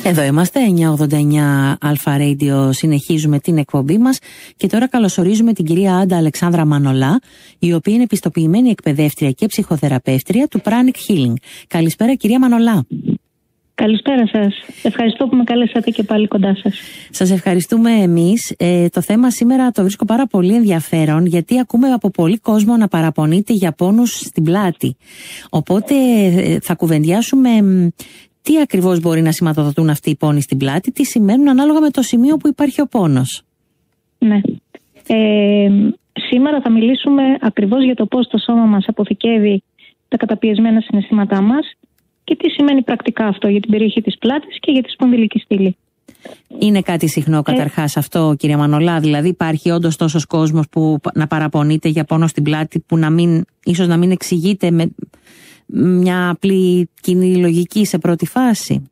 Εδώ είμαστε, 989 Αλφα Radio, συνεχίζουμε την εκπομπή μας και τώρα καλωσορίζουμε την κυρία Άντα Αλεξάνδρα Μανολά, η οποία είναι επιστοποιημένη εκπαιδεύτρια και ψυχοθεραπεύτρια του Pranic Healing. Καλησπέρα κυρία Μανολά. Καλησπέρα σας. Ευχαριστώ που με καλέσατε και πάλι κοντά σας. Σας ευχαριστούμε εμείς. Το θέμα σήμερα το βρίσκω πάρα πολύ ενδιαφέρον, γιατί ακούμε από πολύ κόσμο να παραπονείται για πόνους στην πλάτη. Οπότε θα κουβεντιάσουμε τι ακριβώς μπορεί να σηματοδοτούν αυτοί οι πόνοι στην πλάτη, τι σημαίνουν ανάλογα με το σημείο που υπάρχει ο πόνος. Ναι. Σήμερα θα μιλήσουμε ακριβώς για το πώς το σώμα μας αποθηκεύει τα καταπιεσμένα συναισθήματά μας και τι σημαίνει πρακτικά αυτό για την περιοχή της πλάτης και για τη σπονδυλική στήλη. Είναι κάτι συχνό καταρχάς αυτό, κυρία Μανολά? Δηλαδή υπάρχει όντως τόσος κόσμος που να παραπονείται για πόνο στην πλάτη που ίσως να μην εξηγείται με μια απλή κοινή λογική σε πρώτη φάση?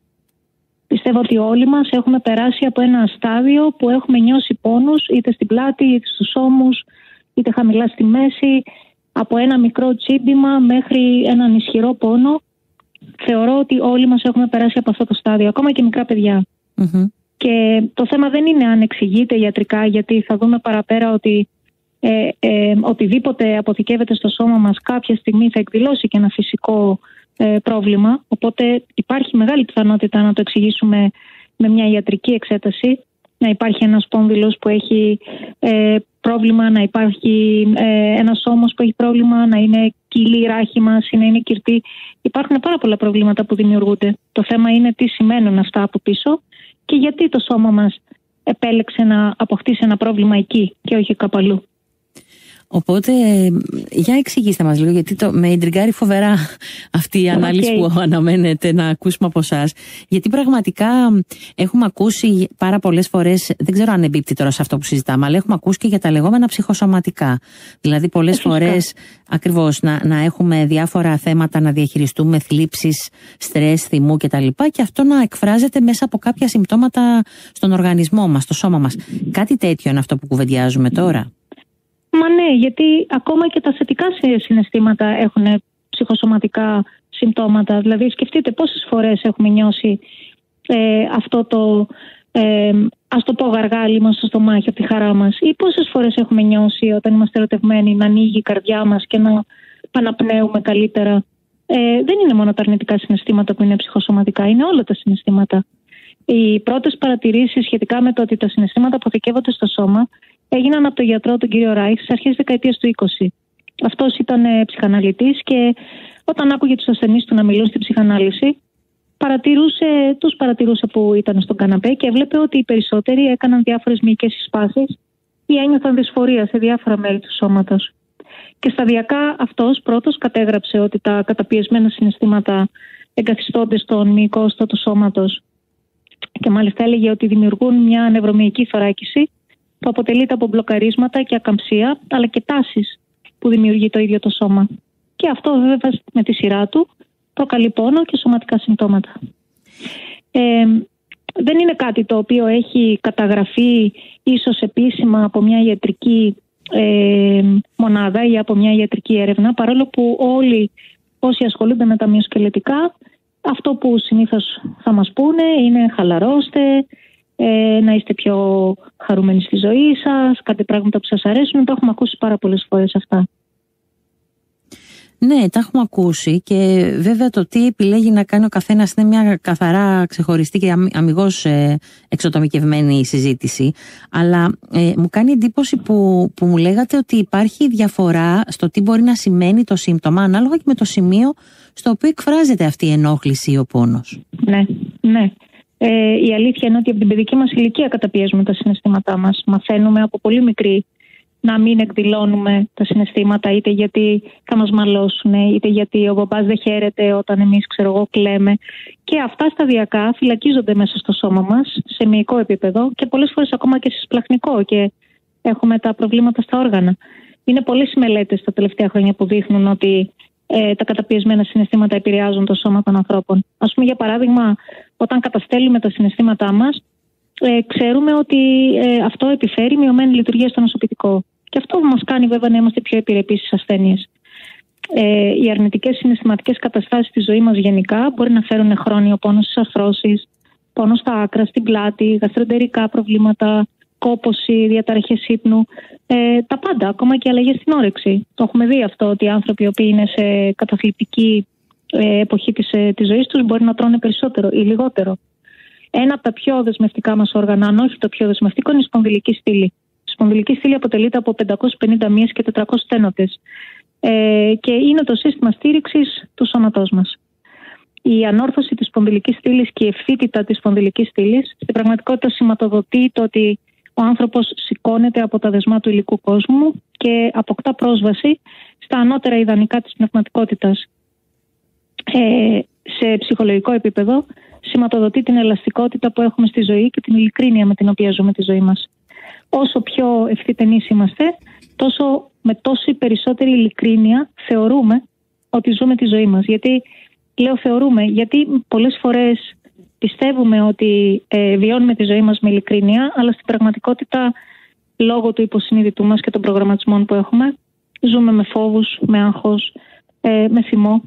Πιστεύω ότι όλοι μας έχουμε περάσει από ένα στάδιο που έχουμε νιώσει πόνους είτε στην πλάτη είτε στους ώμους είτε χαμηλά στη μέση, από ένα μικρό τσίμπημα μέχρι έναν ισχυρό πόνο. Θεωρώ ότι όλοι μας έχουμε περάσει από αυτό το στάδιο, ακόμα και μικρά παιδιά. Mm-hmm. Και το θέμα δεν είναι αν εξηγείται ιατρικά, γιατί θα δούμε παραπέρα ότι οτιδήποτε αποθηκεύεται στο σώμα μας κάποια στιγμή θα εκδηλώσει και ένα φυσικό πρόβλημα. Οπότε υπάρχει μεγάλη πιθανότητα να το εξηγήσουμε με μια ιατρική εξέταση. Να υπάρχει ένας σπόνδυλος που έχει πρόβλημα, να υπάρχει ένας ώμος που έχει πρόβλημα, να είναι κύλη η ράχη μας ή να είναι κυρτή. Υπάρχουν πάρα πολλά προβλήματα που δημιουργούνται. Το θέμα είναι τι σημαίνουν αυτά από πίσω και γιατί το σώμα μας επέλεξε να αποκτήσει ένα πρόβλημα εκεί και όχι κάπου αλλού. Οπότε, για εξηγήστε μας λίγο, γιατί με ιντριγκάρει φοβερά αυτή η ανάλυση που αναμένετε να ακούσουμε από εσάς. Γιατί πραγματικά έχουμε ακούσει πάρα πολλές φορές, δεν ξέρω αν εμπίπτει τώρα σε αυτό που συζητάμε, αλλά έχουμε ακούσει και για τα λεγόμενα ψυχοσωματικά. Δηλαδή πολλές φορές ακριβώς να έχουμε διάφορα θέματα να διαχειριστούμε, θλίψεις, στρες, θυμού κτλ. Και αυτό να εκφράζεται μέσα από κάποια συμπτώματα στον οργανισμό μας, στο σώμα μας. Κάτι τέτοιο είναι αυτό που κουβεντιάζουμε τώρα? Μα ναι, γιατί ακόμα και τα θετικά συναισθήματα έχουν ψυχοσωματικά συμπτώματα. Δηλαδή σκεφτείτε πόσες φορές έχουμε νιώσει αυτό το ας το πω γαργάλι μας στο στομάχι από τη χαρά μας, ή πόσες φορές έχουμε νιώσει όταν είμαστε ερωτευμένοι να ανοίγει η καρδιά μας και να παναπνέουμε καλύτερα. Δεν είναι μόνο τα αρνητικά συναισθήματα που είναι ψυχοσωματικά, είναι όλα τα συναισθήματα. Οι πρώτες παρατηρήσεις σχετικά με το ότι τα συναισθήματα αποθηκεύονται στο σώμα έγιναν από τον γιατρό τον κύριο Ράιχ στις αρχές της δεκαετίας του 20. Αυτός ήταν ψυχαναλυτής και όταν άκουγε τους ασθενείς του να μιλούν στην ψυχανάλυση, τους παρατηρούσε που ήταν στον καναπέ και έβλεπε ότι οι περισσότεροι έκαναν διάφορες μυϊκές συσπάσεις ή ένιωθαν δυσφορία σε διάφορα μέρη του σώματος. Και σταδιακά αυτός πρώτος κατέγραψε ότι τα καταπιεσμένα συναισθήματα εγκαθιστώνται στον μυϊκό ιστό του σώματος και μάλιστα έλεγε ότι δημιουργούν μια νευρομυϊκή θωράκιση που αποτελείται από μπλοκαρίσματα και ακαμψία, αλλά και τάσεις που δημιουργεί το ίδιο το σώμα. Και αυτό βέβαια με τη σειρά του προκαλεί πόνο και σωματικά συμπτώματα. Δεν είναι κάτι το οποίο έχει καταγραφεί ίσως επίσημα από μια ιατρική μονάδα ή από μια ιατρική έρευνα, παρόλο που όλοι όσοι ασχολούνται με τα μυοσκελετικά αυτό που συνήθως θα μας πούνε είναι χαλαρώστε, να είστε πιο χαρούμενοι στη ζωή σας, κάτι πράγματα που σας αρέσουν. Το έχουμε ακούσει πάρα πολλές φορές αυτά. Ναι, τα έχουμε ακούσει και βέβαια το τι επιλέγει να κάνει ο καθένας είναι μια καθαρά ξεχωριστή και αμιγώς εξατομικευμένη συζήτηση. Αλλά μου κάνει εντύπωση που μου λέγατε ότι υπάρχει διαφορά στο τι μπορεί να σημαίνει το σύμπτωμα ανάλογα και με το σημείο στο οποίο εκφράζεται αυτή η ενόχληση ή ο πόνος. Ναι. Η αλήθεια είναι ότι από την παιδική μας ηλικία καταπιέζουμε τα συναισθήματά μας. Μαθαίνουμε από πολύ μικρή να μην εκδηλώνουμε τα συναισθήματα, είτε γιατί θα μας μαλώσουν, είτε γιατί ο μπαμπάς δεν χαίρεται όταν εμείς, κλαίμε. Και αυτά σταδιακά φυλακίζονται μέσα στο σώμα μας, σε μυϊκό επίπεδο και πολλές φορές ακόμα και σε σπλαχνικό και έχουμε τα προβλήματα στα όργανα. Είναι πολλές οι μελέτες τα τελευταία χρόνια που δείχνουν ότι τα καταπιεσμένα συναισθήματα επηρεάζουν το σώμα των ανθρώπων. Ας πούμε, για παράδειγμα, όταν καταστέλουμε τα συναισθήματά μας, ξέρουμε ότι αυτό επιφέρει μειωμένη λειτουργία στο νοσοποιητικό. Και αυτό μας κάνει βέβαια να είμαστε πιο επιρρεπείς στις ασθένειες. Οι αρνητικές συναισθηματικές καταστάσεις στη ζωή μας γενικά μπορεί να φέρουν χρόνιο πόνο στις αρθρώσεις, πόνο στα άκρα, στην πλάτη, γαστροεντερικά προβλήματα, κόπωση, διαταραχές ύπνου, τα πάντα, ακόμα και αλλαγές στην όρεξη. Το έχουμε δει αυτό, ότι οι άνθρωποι οι οποίοι είναι σε καταθλιπτική εποχή της ζωής τους μπορεί να τρώνε περισσότερο ή λιγότερο. Ένα από τα πιο δεσμευτικά μας όργανα, αν όχι το πιο δεσμευτικό, είναι η σπονδυλική στήλη. Η σπονδυλική στήλη αποτελείται από 550 μύες και 400 στένοτες και είναι το σύστημα στήριξης του σώματός μας. Η ανόρθωση της σπονδυλικής στήλης και η ευθύτητα της σπονδυλικής στήλης στην πραγματικότητα σηματοδοτεί το ότι ο άνθρωπος σηκώνεται από τα δεσμά του υλικού κόσμου και αποκτά πρόσβαση στα ανώτερα ιδανικά της πνευματικότητας. Σε ψυχολογικό επίπεδο σηματοδοτεί την ελαστικότητα που έχουμε στη ζωή και την ειλικρίνεια με την οποία ζούμε τη ζωή μας. Όσο πιο ευθυτενείς είμαστε, τόσο με τόση περισσότερη ειλικρίνεια θεωρούμε ότι ζούμε τη ζωή μας. Γιατί λέω θεωρούμε, γιατί πολλές φορές πιστεύουμε ότι βιώνουμε τη ζωή μας με ειλικρίνεια, αλλά στην πραγματικότητα, λόγω του υποσυνείδητου μας και των προγραμματισμών που έχουμε, ζούμε με φόβους, με άγχος, με θυμό.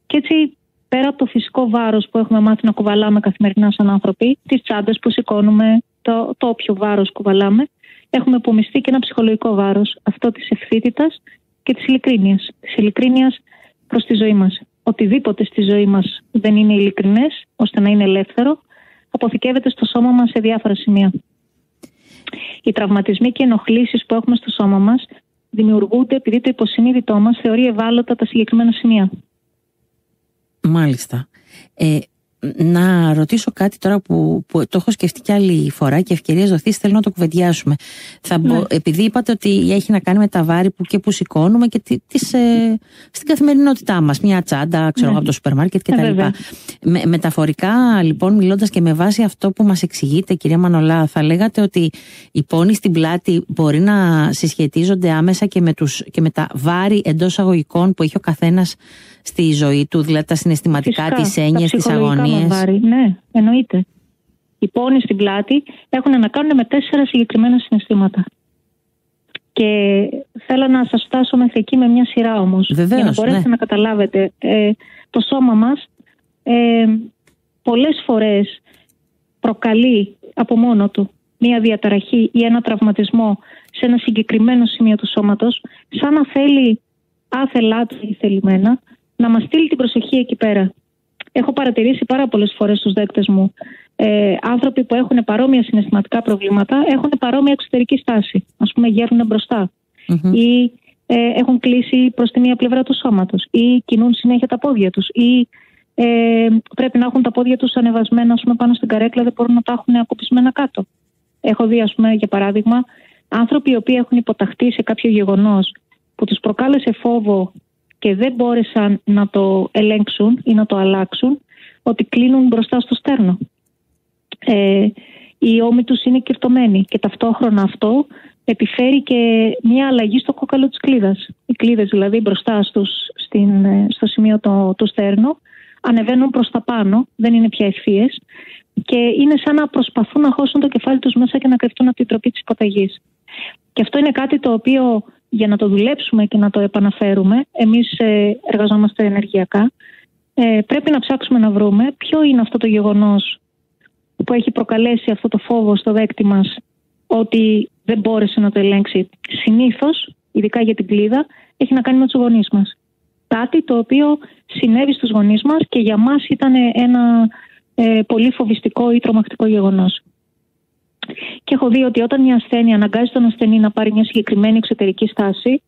Και έτσι, πέρα από το φυσικό βάρος που έχουμε μάθει να κουβαλάμε καθημερινά σαν άνθρωποι, τις τσάντες που σηκώνουμε, το όποιο βάρος κουβαλάμε, έχουμε απομειστεί και ένα ψυχολογικό βάρος, αυτό της ευθύτητας και της ειλικρίνειας. Της ειλικρίνειας προς τη ζωή μας. Οτιδήποτε στη ζωή μας δεν είναι ειλικρινές, ώστε να είναι ελεύθερο, αποθηκεύεται στο σώμα μας σε διάφορα σημεία. Οι τραυματισμοί και οι ενοχλήσεις που έχουμε στο σώμα μας δημιουργούνται επειδή το υποσυνείδητό μας θεωρεί ευάλωτα τα συγκεκριμένα σημεία. Μάλιστα. Να ρωτήσω κάτι τώρα που το έχω σκεφτεί κι άλλη φορά και ευκαιρίες δοθείς, θέλω να το κουβεντιάσουμε. Επειδή είπατε ότι έχει να κάνει με τα βάρη που σηκώνουμε και στην καθημερινότητά μας, μια τσάντα, από το σούπερ μάρκετ κτλ. Μεταφορικά, λοιπόν, μιλώντας και με βάση αυτό που μας εξηγείτε, κυρία Μανολά, θα λέγατε ότι οι πόνοι στην πλάτη μπορεί να συσχετίζονται άμεσα και με τα βάρη εντός αγωγικών που έχει ο καθένας στη ζωή του, δηλαδή τα συναισθηματικά, τις έννοιες, τις αγωνίες. Ναι, εννοείται. Οι πόνοι στην πλάτη έχουν να κάνουν με 4 συγκεκριμένα συναισθήματα. Και θέλω να σας φτάσω μέχρι εκεί με μια σειρά όμως. Βεβαίως, για να μπορέσετε να καταλάβετε. Το σώμα μας πολλές φορές προκαλεί από μόνο του μια διαταραχή ή ένα τραυματισμό σε ένα συγκεκριμένο σημείο του σώματος, σαν να θέλει άθελά του ή θελημένα να μας στείλει την προσοχή εκεί πέρα. Έχω παρατηρήσει πάρα πολλές φορές στους δέκτες μου άνθρωποι που έχουν παρόμοια συναισθηματικά προβλήματα, έχουν παρόμοια εξωτερική στάση. Ας πούμε, γέρνουν μπροστά ή έχουν κλείσει προς τη μία πλευρά του σώματος ή κινούν συνέχεια τα πόδια τους ή πρέπει να έχουν τα πόδια τους ανεβασμένα, ας πούμε, πάνω στην καρέκλα, δεν μπορούν να τα έχουν ακοπισμένα κάτω. Έχω δει, ας πούμε, για παράδειγμα, άνθρωποι οι οποίοι έχουν υποταχθεί σε κάποιο γεγονός που τους προκάλεσε φόβο και δεν μπόρεσαν να το ελέγξουν ή να το αλλάξουν, ότι κλείνουν μπροστά στο στέρνο. Οι ώμοι τους είναι κυρτωμένοι και ταυτόχρονα αυτό επιφέρει και μια αλλαγή στο κόκαλο της κλίδας. Οι κλίδες δηλαδή μπροστά στο σημείο του στέρνου ανεβαίνουν προς τα πάνω, δεν είναι πια ευθείες και είναι σαν να προσπαθούν να χώσουν το κεφάλι τους μέσα και να κρυφτούν από την τροπή της υποταγής. Και αυτό είναι κάτι το οποίο, για να το δουλέψουμε και να το επαναφέρουμε, εμείς εργαζόμαστε ενεργειακά, πρέπει να ψάξουμε να βρούμε ποιο είναι αυτό το γεγονός που έχει προκαλέσει αυτό το φόβο στο δέκτη μας, ότι δεν μπόρεσε να το ελέγξει. Συνήθως, ειδικά για την κλίδα, έχει να κάνει με τους γονείς μας. Κάτι το οποίο συνέβη στους γονείς μας και για μας ήταν ένα πολύ φοβιστικό ή τρομακτικό γεγονός. Και έχω δει ότι όταν μια ασθένεια αναγκάζει τον ασθενή να πάρει μια συγκεκριμένη εξωτερική στάση,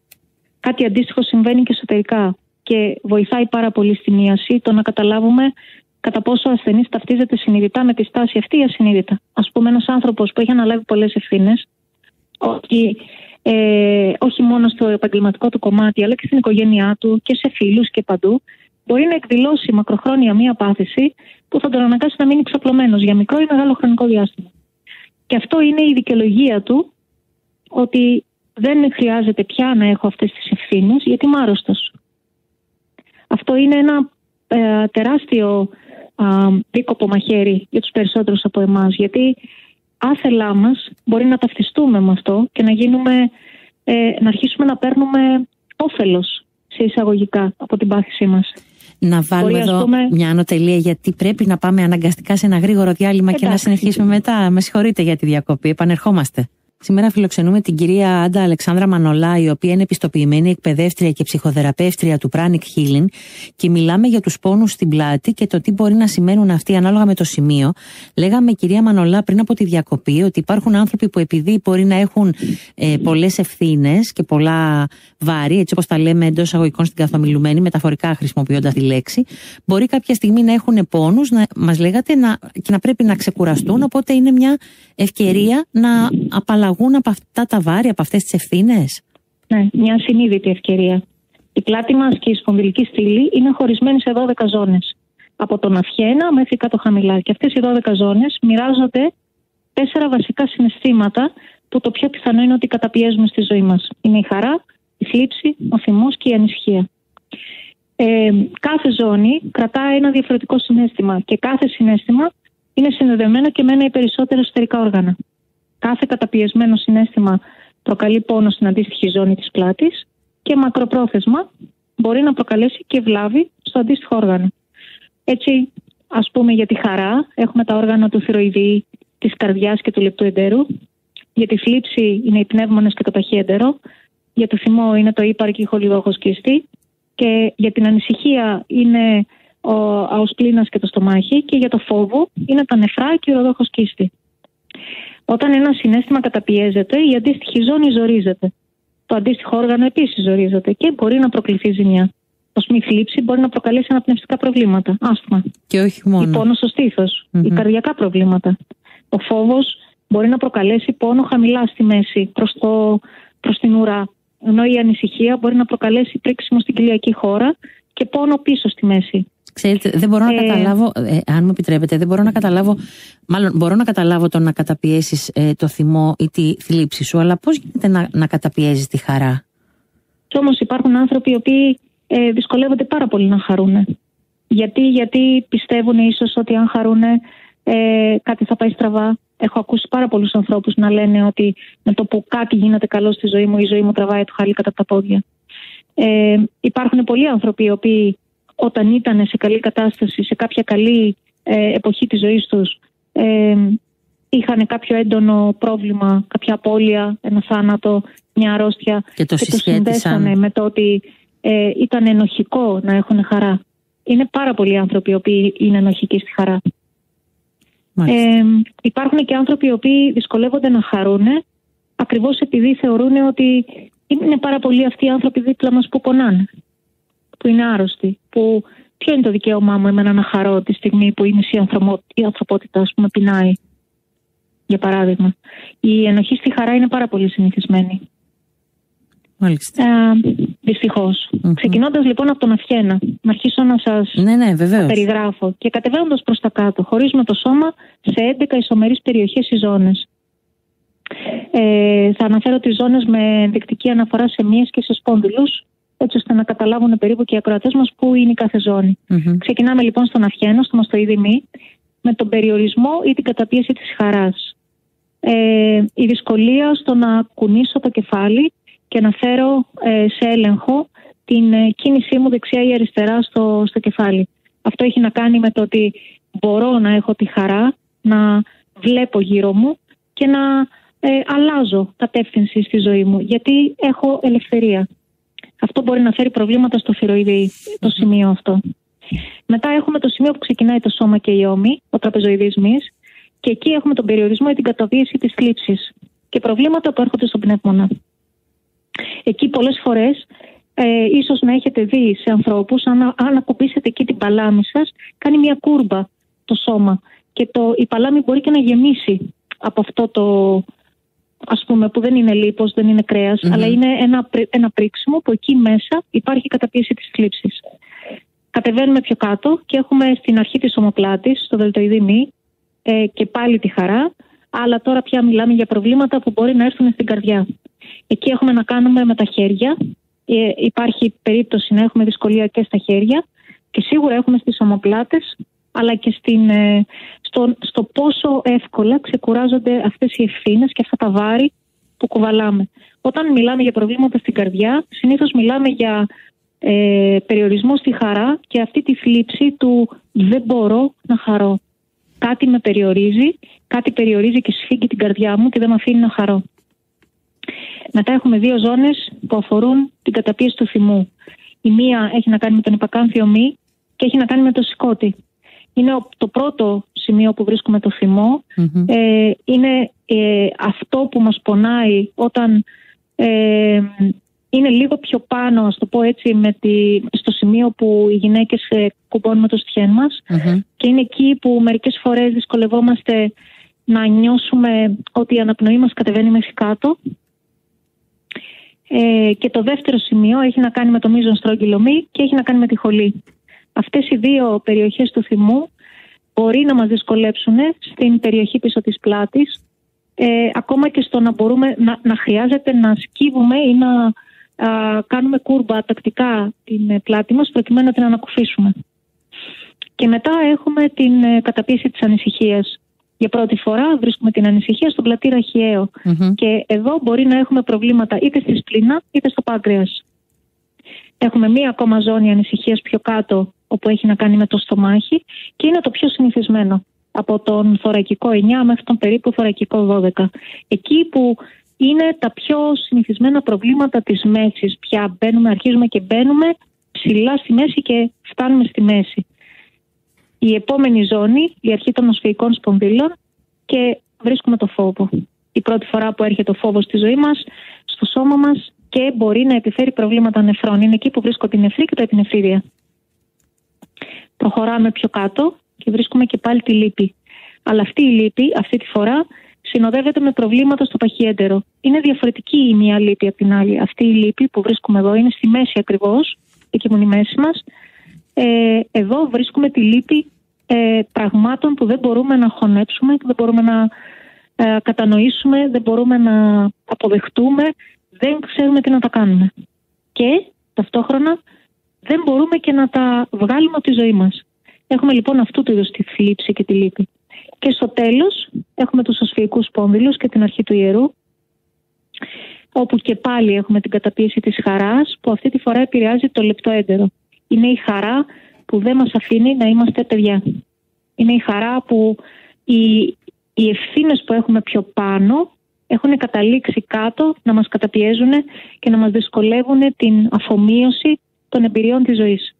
κάτι αντίστοιχο συμβαίνει και εσωτερικά. Και βοηθάει πάρα πολύ στη μίαση το να καταλάβουμε κατά πόσο ο ασθενής ταυτίζεται συνειδητά με τη στάση αυτή ή ασυνείδητα. Ας πούμε, ένας άνθρωπος που έχει αναλάβει πολλές ευθύνες, όχι μόνο στο επαγγελματικό του κομμάτι, αλλά και στην οικογένειά του και σε φίλους και παντού, μπορεί να εκδηλώσει μακροχρόνια μία πάθηση που θα τον αναγκάσει να μείνει ξαπλωμένος για μικρό ή μεγάλο χρονικό διάστημα. Και αυτό είναι η δικαιολογία του ότι δεν χρειάζεται πια να έχω αυτές τις ευθύνες γιατί είμαι άρρωστος. Αυτό είναι ένα τεράστιο δίκοπο μαχαίρι για τους περισσότερους από εμάς, γιατί άθελά μας μπορεί να ταυτιστούμε με αυτό και να αρχίσουμε να παίρνουμε όφελος σε εισαγωγικά από την πάθησή μας. Να βάλουμε εδώ μια ανωτελεία, γιατί πρέπει να πάμε αναγκαστικά σε ένα γρήγορο διάλειμμα και να συνεχίσουμε μετά. Με συγχωρείτε για τη διακοπή. Επανερχόμαστε. Σήμερα φιλοξενούμε την κυρία Άντα Αλεξάνδρα Μανολά, η οποία είναι επιστοποιημένη εκπαιδεύτρια και ψυχοθεραπεύτρια του Pranic Healing, και μιλάμε για τους πόνους στην πλάτη και το τι μπορεί να σημαίνουν αυτοί ανάλογα με το σημείο. Λέγαμε, κυρία Μανολά, πριν από τη διακοπή, ότι υπάρχουν άνθρωποι που επειδή μπορεί να έχουν πολλές ευθύνες και πολλά βάρη, έτσι όπως τα λέμε εντός εισαγωγικών στην καθομιλουμένη, μεταφορικά χρησιμοποιώντας τη λέξη, μπορεί κάποια στιγμή να έχουν πόνους, μας λέγατε, και να πρέπει να ξεκουραστούν. Οπότε είναι μια ευκαιρία να απαλλαγούν από αυτά τα βάρη, από αυτές τις ευθύνες. Ναι, μια συνείδητη ευκαιρία. Η πλάτη μας και η σπονδυλική στήλη είναι χωρισμένη σε 12 ζώνες. Από τον αυχένα μέχρι κάτω χαμηλά. Και αυτές οι 12 ζώνες μοιράζονται 4 βασικά συναισθήματα που το πιο πιθανό είναι ότι καταπιέζουμε στη ζωή μας. Είναι η χαρά, η θλίψη, ο θυμός και η ανησυχία. Κάθε ζώνη κρατάει ένα διαφορετικό συναίσθημα και κάθε συναίσθημα είναι συνδεδεμένο και με ένα ή περισσότερα εσωτερικά όργανα. Κάθε καταπιεσμένο συναίσθημα προκαλεί πόνο στην αντίστοιχη ζώνη της πλάτης και μακροπρόθεσμα μπορεί να προκαλέσει και βλάβη στο αντίστοιχο όργανο. Έτσι, ας πούμε, για τη χαρά έχουμε τα όργανα του θηροειδή, της καρδιάς και του λεπτού εντέρου. Για τη θλίψη είναι οι πνεύμονες και το ταχύ έντερο. Για το θυμό είναι το ύπαρ και η χολιδόχος κίστη. Και για την ανησυχία είναι ο αοσπλήνας και το στομάχι. Και για το φόβο είναι τα νεφρά και η ουροδόχος κίστη. Όταν ένα συναίσθημα καταπιέζεται, η αντίστοιχη ζώνη ζορίζεται. Το αντίστοιχο όργανο επίσης ζορίζεται και μπορεί να προκληθεί ζημιά. Ως μη θλίψη μπορεί να προκαλέσει αναπνευστικά προβλήματα, άσθμα. Και όχι μόνο. Ή πόνο στο στήθος, ή καρδιακά προβλήματα. Ο φόβος μπορεί να προκαλέσει πόνο χαμηλά στη μέση, προς την ουρά. Ενώ η ανησυχία μπορεί να προκαλέσει πρίξιμο στην κοιλιακή χώρα και πόνο πίσω στη μέση. Ξέρετε, δεν μπορώ να καταλάβω, αν μου επιτρέπετε, δεν μπορώ να καταλάβω, μάλλον μπορώ να καταλάβω το να καταπιέσεις το θυμό ή τη θλίψη σου, αλλά πώς γίνεται να καταπιέζεις τη χαρά? Και όμως υπάρχουν άνθρωποι οι οποίοι δυσκολεύονται πάρα πολύ να χαρούν. Γιατί πιστεύουν ίσως ότι αν χαρούν κάτι θα πάει στραβά. Έχω ακούσει πάρα πολλούς ανθρώπους να λένε ότι με το που κάτι γίνεται καλό στη ζωή μου, η ζωή μου τραβάει το χαλί κατά τα πόδια. Υπάρχουν πολλοί άνθρωποι οι οποίοι όταν ήταν σε καλή κατάσταση, σε κάποια καλή εποχή της ζωής τους, είχαν κάποιο έντονο πρόβλημα, κάποια απώλεια, ένα θάνατο, μια αρρώστια και το συνδέσανε με το ότι ήταν ενοχικό να έχουν χαρά. Είναι πάρα πολλοί άνθρωποι οι οποίοι είναι ενοχικοί στη χαρά. Υπάρχουν και άνθρωποι οι οποίοι δυσκολεύονται να χαρούν ακριβώς επειδή θεωρούν ότι είναι πάρα πολλοί αυτοί οι άνθρωποι δίπλα μας που πονάνε, που είναι άρρωστοι, που ποιο είναι το δικαίωμά μου εμένα να χαρώ τη στιγμή που η μισή ανθρωπότητα, ας πούμε, πεινάει, για παράδειγμα. Η ενοχή στη χαρά είναι πάρα πολύ συνηθισμένη. Δυστυχώς. Ξεκινώντας λοιπόν από τον αυχένα, να αρχίσω να σας περιγράφω και κατεβαίνοντας προς τα κάτω, χωρίζουμε το σώμα σε 11 ισομερείς περιοχές ή ζώνες. Θα αναφέρω τις ζώνες με ενδεικτική αναφορά σε μύες και σε σπόνδυλους, έτσι ώστε να καταλάβουν περίπου και οι ακροατές μας πού είναι η κάθε ζώνη. Ξεκινάμε λοιπόν στον αυχένα, στο μαστοειδή μη, με τον περιορισμό ή την καταπίεση της χαράς. Η δυσκολία στο να κουνήσω το κεφάλι και να φέρω σε έλεγχο την κίνησή μου δεξιά ή αριστερά στο κεφάλι. Αυτό έχει να κάνει με το ότι μπορώ να έχω τη χαρά, να βλέπω γύρω μου και να αλλάζω κατεύθυνση στη ζωή μου, γιατί έχω ελευθερία. Αυτό μπορεί να φέρει προβλήματα στο θηροειδή, το σημείο αυτό. Μετά έχουμε το σημείο που ξεκινάει το σώμα και η ώμη, ο τραπεζοειδής μυς, και εκεί έχουμε τον περιορισμό ή την καταβίαση της θλίψης και προβλήματα που έρχονται στον πνεύμονα. Εκεί πολλές φορές ίσως να έχετε δει σε ανθρώπους, αν ακουμπήσετε εκεί την παλάμη σας, κάνει μια κούρμπα το σώμα και η παλάμη μπορεί και να γεμίσει από αυτό το, ας πούμε, που δεν είναι λίπος, δεν είναι κρέας, αλλά είναι ένα πρίξιμο που εκεί μέσα υπάρχει καταπίεση της θλίψης. Κατεβαίνουμε πιο κάτω και έχουμε στην αρχή της ομοπλάτης, στο δελτοειδή μη, και πάλι τη χαρά, αλλά τώρα πια μιλάμε για προβλήματα που μπορεί να έρθουν στην καρδιά. Εκεί έχουμε να κάνουμε με τα χέρια. Υπάρχει περίπτωση να έχουμε δυσκολία και στα χέρια και σίγουρα έχουμε στις ομοπλάτες, αλλά και στο πόσο εύκολα ξεκουράζονται αυτές οι ευθύνες και αυτά τα βάρη που κουβαλάμε. Όταν μιλάμε για προβλήματα στην καρδιά, συνήθως μιλάμε για περιορισμό στη χαρά και αυτή τη θλίψη του δεν μπορώ να χαρώ. Κάτι με περιορίζει, κάτι περιορίζει και σφίγγει την καρδιά μου και δεν με αφήνει να χαρώ. Μετά έχουμε 2 ζώνες που αφορούν την καταπίεση του θυμού. Η μία έχει να κάνει με τον υπακάνθιο μη και έχει να κάνει με το σηκώτη. Είναι το πρώτο σημείο που βρίσκουμε το θυμό. Είναι αυτό που μας πονάει όταν είναι λίγο πιο πάνω, ας το πω έτσι, στο σημείο που οι γυναίκες κουμπώνουμε το στιέν μας. Και είναι εκεί που μερικές φορές δυσκολευόμαστε να νιώσουμε ότι η αναπνοή μας κατεβαίνει μέχρι κάτω. Και το δεύτερο σημείο έχει να κάνει με το μείζον στρόγγυλο μη και έχει να κάνει με τη χολή. Αυτές οι 2 περιοχές του θυμού μπορεί να μας δυσκολέψουν στην περιοχή πίσω της πλάτης, ακόμα και στο να μπορούμε να χρειάζεται να σκύβουμε ή να κάνουμε κούρμπα τακτικά την πλάτη μας προκειμένου να την ανακουφίσουμε. Και μετά έχουμε την καταπίεση της ανησυχίας. Για πρώτη φορά βρίσκουμε την ανησυχία στον πλατή ραχιαίο. Και εδώ μπορεί να έχουμε προβλήματα είτε στη σπλήνα είτε στο πάγκρεας. Έχουμε μία ακόμα ζώνη ανησυχίας πιο κάτω, όπου έχει να κάνει με το στομάχι και είναι το πιο συνηθισμένο. Από τον θωρακικό 9 μέχρι τον περίπου θωρακικό 12. Εκεί που είναι τα πιο συνηθισμένα προβλήματα της μέσης. Πια αρχίζουμε και μπαίνουμε ψηλά στη μέση και φτάνουμε στη μέση. Η επόμενη ζώνη, η αρχή των οσφυϊκών σπονδύλων και βρίσκουμε το φόβο. Η πρώτη φορά που έρχεται ο φόβος στη ζωή μας, στο σώμα μας και μπορεί να επιφέρει προβλήματα νεφρών. Είναι εκεί που βρίσκονται οι νεφροί και τα επινεφρίδια. Προχωράμε πιο κάτω και βρίσκουμε και πάλι τη λύπη. Αλλά αυτή η λύπη, αυτή τη φορά, συνοδεύεται με προβλήματα στο παχιέντερο. Είναι διαφορετική η μία λύπη από την άλλη. Αυτή η λύπη που βρίσκουμε εδώ είναι στη μέση ακριβώς, εκεί είναι η μέση μας. Εδώ βρίσκουμε τη λύπη πραγμάτων που δεν μπορούμε να χωνέψουμε, δεν μπορούμε να κατανοήσουμε, δεν μπορούμε να αποδεχτούμε, δεν ξέρουμε τι να τα κάνουμε. Και ταυτόχρονα δεν μπορούμε και να τα βγάλουμε από τη ζωή μας. Έχουμε λοιπόν αυτού του είδους τη θλίψη και τη λύπη. Και στο τέλος έχουμε τους οσφυϊκούς σπόνδυλους και την αρχή του ιερού, όπου και πάλι έχουμε την καταπίεση της χαράς, που αυτή τη φορά επηρεάζει το λεπτό έντερο. Είναι η χαρά που δεν μας αφήνει να είμαστε παιδιά. Είναι η χαρά που οι ευθύνες που έχουμε πιο πάνω έχουν καταλήξει κάτω να μας καταπιέζουν και να μας δυσκολεύουν την αφομοίωση των εμπειριών της ζωής.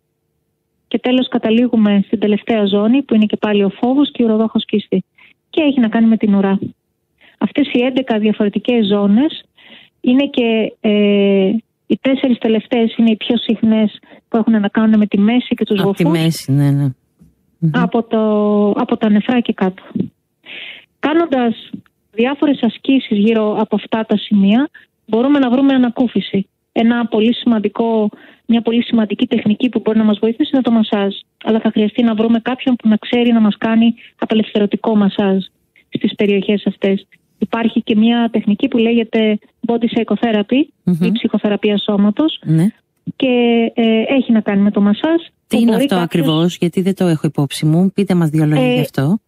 Και τέλος καταλήγουμε στην τελευταία ζώνη που είναι και πάλι ο φόβος και η ουροδόχος κίστη. Και έχει να κάνει με την ουρά. Αυτές οι 11 διαφορετικές ζώνες είναι και οι 4 τελευταίες είναι οι πιο συχνές που έχουν να κάνουν με τη μέση και τους βοφούς. Από τη μέση, ναι. Από τα νεφρά και κάτω. Κάνοντας διάφορες ασκήσεις γύρω από αυτά τα σημεία μπορούμε να βρούμε ανακούφιση. Μια πολύ σημαντική τεχνική που μπορεί να μας βοηθήσει είναι το μασάζ. Αλλά θα χρειαστεί να βρούμε κάποιον που να ξέρει να μας κάνει απελευθερωτικό μασάζ στις περιοχές αυτές. Υπάρχει και μια τεχνική που λέγεται body psychotherapy, η ψυχοθεραπεία σώματος, και έχει να κάνει με το μασάζ. Τι είναι αυτό ακριβώς, γιατί δεν το έχω υπόψη μου, πείτε μας 2 λόγια γι' αυτό.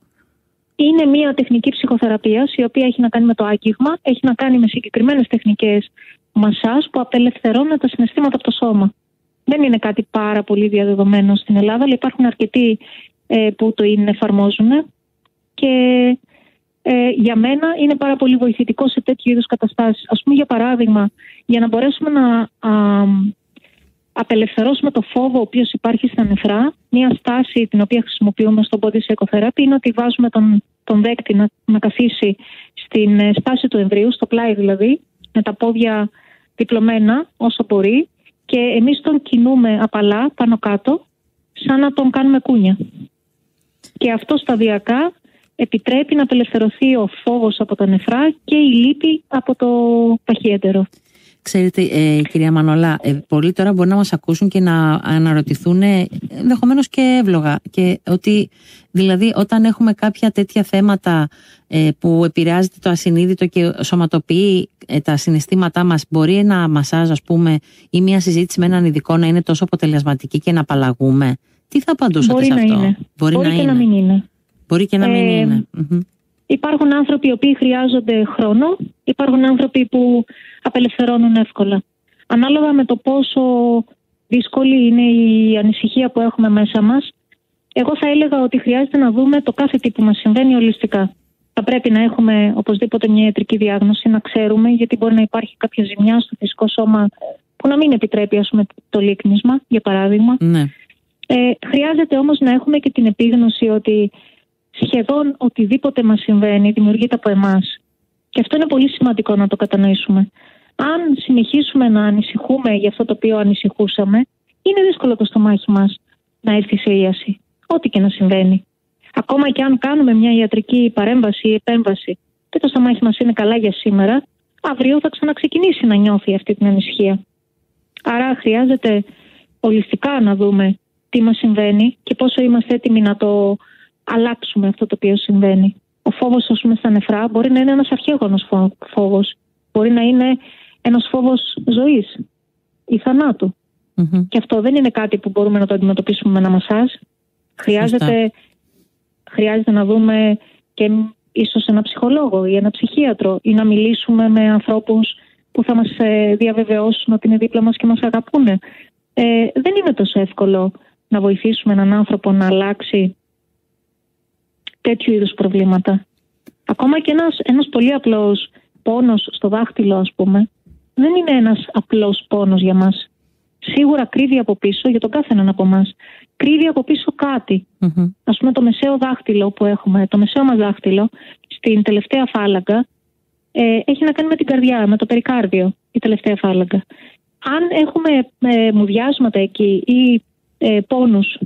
Είναι μια τεχνική ψυχοθεραπείας η οποία έχει να κάνει με το άγγιγμα, έχει να κάνει με συγκεκριμένες τεχνικές μασάζ που απελευθερώνουν τα συναισθήματα από το σώμα. Δεν είναι κάτι πάρα πολύ διαδεδομένο στην Ελλάδα, αλλά υπάρχουν αρκετοί που το εφαρμόζουν και για μένα είναι πάρα πολύ βοηθητικό σε τέτοιου είδους καταστάσεις. Ας πούμε, για παράδειγμα, για να μπορέσουμε να απελευθερώσουμε το φόβο ο οποίος υπάρχει στα νεφρά, μια στάση την οποία χρησιμοποιούμε στο body psychotherapy είναι ότι βάζουμε τον δέκτη να καθίσει στην στάση του εμβρίου, στο πλάι δηλαδή, με τα πόδια διπλωμένα όσο μπορεί και εμείς τον κινούμε απαλά πάνω κάτω σαν να τον κάνουμε κούνια. Και αυτό σταδιακά επιτρέπει να απελευθερωθεί ο φόβος από τα νεφρά και η λύπη από το παχιέντερο. Ξέρετε, κυρία Μανολά, πολλοί τώρα μπορεί να μας ακούσουν και να αναρωτηθούν ενδεχομένως και εύλογα και ότι δηλαδή όταν έχουμε κάποια τέτοια θέματα που επηρεάζεται το ασυνείδητο και σωματοποιεί τα συναισθήματά μας, μπορεί ένα μασάζ, ας πούμε, ή μια συζήτηση με έναν ειδικό να είναι τόσο αποτελεσματική και να απαλλαγούμε? Τι θα απαντούσατε σε αυτό? Είναι. Μπορεί και να μην είναι. Μπορεί και να μην είναι. Υπάρχουν άνθρωποι οι οποίοι χρειάζονται χρόνο, υπάρχουν άνθρωποι που απελευθερώνουν εύκολα. Ανάλογα με το πόσο δύσκολη είναι η ανησυχία που έχουμε μέσα μας. Εγώ θα έλεγα ότι χρειάζεται να δούμε το κάθε τι που μας συμβαίνει ολιστικά. Θα πρέπει να έχουμε οπωσδήποτε μια ιατρική διάγνωση, να ξέρουμε, γιατί μπορεί να υπάρχει κάποια ζημιά στο φυσικό σώμα που να μην επιτρέπει, ας πούμε, το λίκνισμα, για παράδειγμα. Ναι. Χρειάζεται όμως να έχουμε και την επίγνωση ότι σχεδόν οτιδήποτε μας συμβαίνει δημιουργείται από εμάς. Και αυτό είναι πολύ σημαντικό να το κατανοήσουμε. Αν συνεχίσουμε να ανησυχούμε για αυτό το οποίο ανησυχούσαμε, είναι δύσκολο το στομάχι μας να έρθει σε ίαση. Ό,τι και να συμβαίνει. Ακόμα και αν κάνουμε μια ιατρική παρέμβαση ή επέμβαση και το στομάχι μας είναι καλά για σήμερα, αύριο θα ξαναξεκινήσει να νιώθει αυτή την ανησυχία. Άρα χρειάζεται ολιστικά να δούμε τι μας συμβαίνει και πόσο είμαστε έτοιμοι να το αλλάξουμε αυτό το οποίο συμβαίνει. Ο φόβος, ας πούμε, στα νεφρά μπορεί να είναι ένας αρχαίγονος φόβος. Μπορεί να είναι ένας φόβος ζωής ή θανάτου. Mm-hmm. Και αυτό δεν είναι κάτι που μπορούμε να το αντιμετωπίσουμε με ένα μασάζ. Χρειάζεται να δούμε και ίσως ένα ψυχολόγο ή ένα ψυχίατρο ή να μιλήσουμε με ανθρώπους που θα μας διαβεβαιώσουν ότι είναι δίπλα μας και μας αγαπούνε. Δεν είναι τόσο εύκολο να βοηθήσουμε έναν άνθρωπο να αλλάξει τέτοιου είδους προβλήματα. Ακόμα και ένας πολύ απλός πόνος στο δάχτυλο, ας πούμε, δεν είναι ένας απλός πόνος για μας. Σίγουρα κρύβει από πίσω, για τον κάθε έναν από εμάς, κρύβει από πίσω κάτι. Mm-hmm. Ας πούμε, το μεσαίο δάχτυλο που έχουμε, το μεσαίο μας δάχτυλο, στην τελευταία φάλαγγα, έχει να κάνει με την καρδιά, με το περικάρδιο, η τελευταία φάλαγγα. Αν έχουμε μουδιάσματα εκεί ή πόνους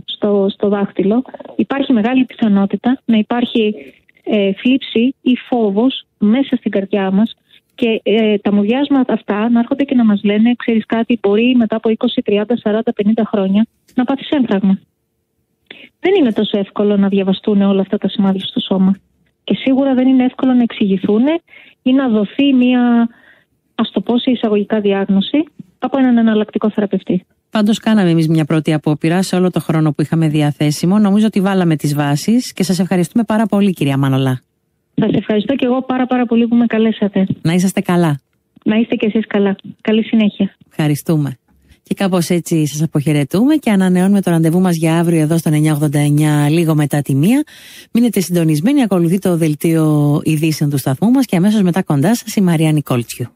στο δάχτυλο, υπάρχει μεγάλη πιθανότητα να υπάρχει θλίψη ή φόβος μέσα στην καρδιά μας και τα μουδιάσματα αυτά να έρχονται και να μας λένε, ξέρεις κάτι, μπορεί μετά από 20, 30, 40, 50 χρόνια να πάθεις έμφραγμα. Δεν είναι τόσο εύκολο να διαβαστούν όλα αυτά τα σημάδια στο σώμα. Και σίγουρα δεν είναι εύκολο να εξηγηθούν ή να δοθεί μια, ας το πω, σε εισαγωγικά διάγνωση από έναν εναλλακτικό θεραπευτή. Πάντως κάναμε εμείς μια πρώτη απόπειρα σε όλο το χρόνο που είχαμε διαθέσιμο. Νομίζω ότι βάλαμε τις βάσεις και σας ευχαριστούμε πάρα πολύ, κυρία Μανολά. Σας ευχαριστώ και εγώ πάρα πολύ που με καλέσατε. Να είσαστε καλά. Να είστε και εσείς καλά. Καλή συνέχεια. Ευχαριστούμε. Και κάπως έτσι σας αποχαιρετούμε και ανανεώνουμε το ραντεβού μας για αύριο εδώ στο 989 λίγο μετά τη 1. Μείνετε συντονισμένοι, ακολουθεί το δελτίο ειδήσεων του σταθμού μας και αμέσως μετά κοντά σας η Μαρία Νικόλτσιου.